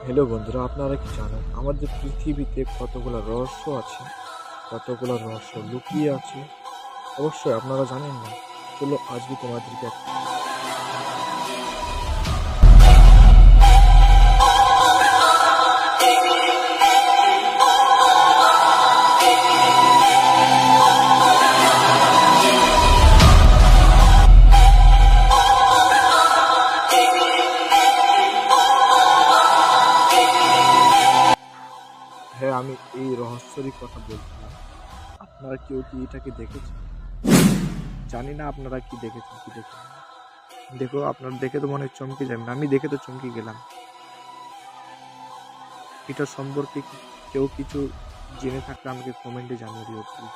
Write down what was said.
Hello বন্ধুরা, আপনারা কি জানেন আমাদের পৃথিবীতে কতগুলো রহস্য আছে, কতগুলো রহস্য লুকিয়ে আছে? অবশ্যই আপনারা জানেন না। চলো আজকে তোমাদেরকে হ্যাঁ, আমি এই রহস্যেরই কথা বলছিলাম। আপনারা কেউ কি এটাকে দেখেছেন? জানি না আপনারা কি দেখেছেন কি দেখেন। দেখো, আপনার দেখে তো মনে হয় চমকে যাবেন, আমি দেখে তো চমকে গেলাম। এটা সম্পর্কে কেউ কিছু জেনে থাকলে আমাকে কমেন্টে জানিয়ে দিও প্লিজ।